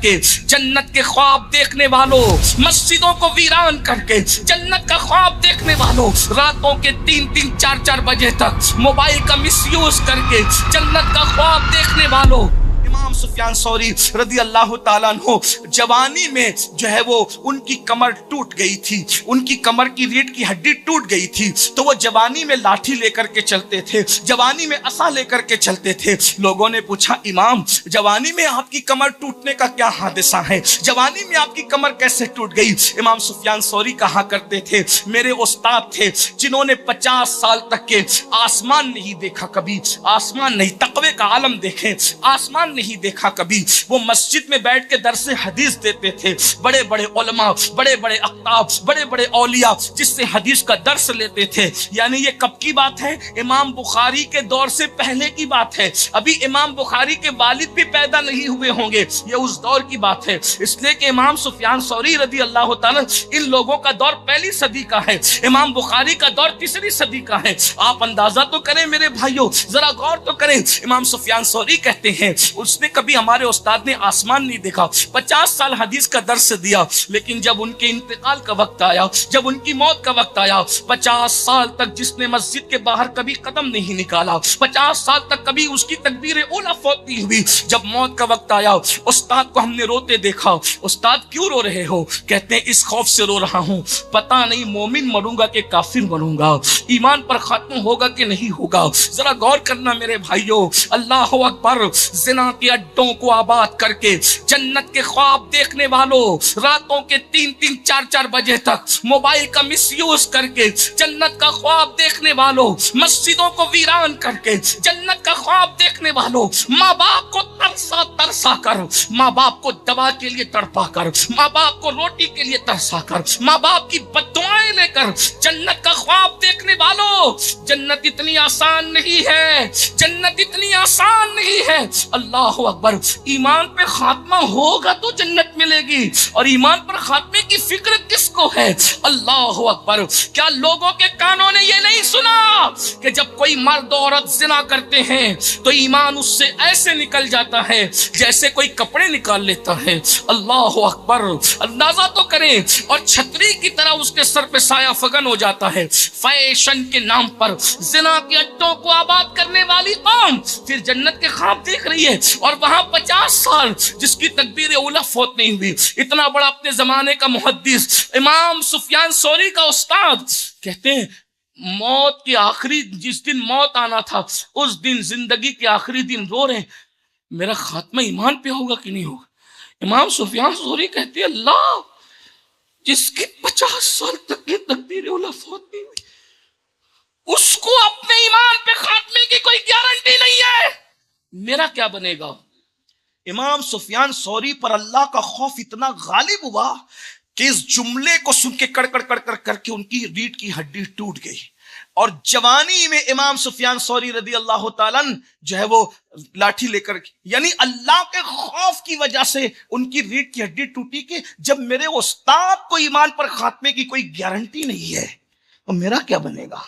کہ جنت کے خواب دیکھنے والوں، مسجدوں کو ویران کر کے جنت کا خواب دیکھنے والوں، راتوں کے 3-4 بجے تک موبائل کا مس یوز کر کے جنت کا خواب دیکھنے والوں۔ امام سفیان ثوری رضی اللہ تعالیٰ عنہ جوانی میں جو ہے وہ ان کی کمر ٹوٹ گئی تھی، ان کی کمر کی ریڑھ کی ہڈی ٹوٹ گئی تھی، تو وہ جوانی میں لاٹھی لے کر کے چلتے تھے، جوانی میں عصا لے کر کے چلتے تھے۔ لوگوں نے پوچھا امام جوانی میں آپ کی کمر ٹوٹنے کا کیا حادثہ ہے، جوانی میں آپ کی کمر کیسے ٹوٹ گئی؟ امام سفیان ثوری کہا کرتے تھے میرے استاد تھے جنہوں نے 50 سال تک کے آسمان نہیں دیکھا، کبھی آسمان نہیں، تقوی کا عالم دیکھیں، آسمان نہیں دیکھا کبھی، وہ مسجد میں بیٹھ کے درس حدیث دیتے تھے، بڑے بڑے علماء، بڑے بڑے اقطاب، بڑے بڑے اولیاء جس سے حدیث کا درس لیتے تھے۔ یعنی یہ کب کی بات ہے؟ امام بخاری کے دور سے پہلے کی بات ہے، ابھی امام بخاری کے والد بھی پیدا نہیں ہوئے ہوں گے، یہ اس دور کی بات ہے۔ اس لیے کہ امام سفیان ثوری رضی اللہ تعالی ان لوگوں کا دور پہلی صدی کا ہے، امام بخاری کا دور تیسری صدی کا ہے۔ آپ اندازہ تو کریں میرے بھائیوں، ذرا غور تو کریں۔ امام سفیان ثوری کہتے ہیں اس نے کبھی ہمارے استاد نے آسمان نہیں دیکھا، 50 سال حدیث کا درس دیا، لیکن جب ان کے انتقال کا وقت آیا، جب ان کی موت کا وقت آیا، 50 سال تک جس نے مسجد کے باہر کبھی قدم نہیں نکالا، 50 سال تک کبھی اس کی تکبیر اولیٰ فوت نہیں ہوئی، جب موت کا وقت آیا استاد کو ہم نے روتے دیکھا۔ استاد کیوں رو رہے ہو؟ کہتے ہیں اس خوف سے رو رہا ہوں پتہ نہیں مومن مروں گا کہ کافر مروں گا، ایمان پر ختم ہوگا کہ نہیں ہوگا۔ ذرا غور کرنا میرے بھائیوں، اللہ اکبر، زنا کے اڈوں کو آباد کر کے جنت کے خواب دیکھنے والوں، راتوں کے 3-4 بجے تک موبائل کا مس یوز کر کے جنت کا خواب دیکھنے والوں، مسجدوں کو ویران کر کے جنت کا خواب دیکھنے والوں، ماں باپ کو ترسا کر، ماں باپ کو دوا کے لیے تڑپا کر، ماں باپ کو روٹی کے لیے ترسا کر، ماں باپ کی بددعائیں لے کر جنت کا خواب دیکھنے والوں، جنت اتنی آسان نہیں ہے، جنت اتنی آسان نہیں ہے۔ اللہ اکبر، ایمان پہ خاتمہ ہوگا تو جنت ملے گی، اور ایمان پر خاتمے کی فکر کس کو ہے؟ اللہ اکبر، کیا لوگوں کے کانوں نے یہ نہیں سنا کہ جب کوئی مرد اور عورت زنا کرتے ہیں تو ایمان اس سے ایسے نکل جاتا ہے جیسے کوئی کپڑے نکال لیتا ہے؟ اللہ اکبر، اندازہ تو کریں، اور چھتری کی طرح اس کے سر پہ سایہ فگن ہو جاتا ہے۔ فیشن کے نام پر زنا کے اڈوں کو آباد کرنے والی قوم پھر جنت کے خواب دیکھ رہی ہے، اور وہاں 50 سال جس کی تکبیر اولیٰ فوت نہیں ہوئی۔ اتنا بڑا اپنے زمانے کا محدث امام سفیان ثوری کا استاد کہتے ہیں موت کے آخری جس دن موت آنا تھا اس دن زندگی کے آخری دن رو رہے ہیں میرا خاتمہ ایمان پہ ہوگا کہ نہیں ہوگا۔ امام سفیان ثوری کہتے ہیں اللہ جس کی 50 سال تک کی تکبیر اولیٰ فوت نہیں ہوئی اس کو اپنے ایمان پہ خاتمے کی کوئی گارنٹی نہیں ہے، میرا کیا بنے گا؟ امام سفیان ثوری پر اللہ کا خوف اتنا غالب ہوا کہ اس جملے کو سن کے کڑکڑ کر کے ان کی ریڑھ کی ہڈی ٹوٹ گئی، اور جوانی میں امام سفیان ثوری رضی اللہ تعالیٰ جو ہے وہ لاٹھی لے کر، یعنی اللہ کے خوف کی وجہ سے ان کی ریڑھ کی ہڈی ٹوٹی کہ جب میرے استاد کو ایمان پر خاتمے کی کوئی گارنٹی نہیں ہے تو میرا کیا بنے گا؟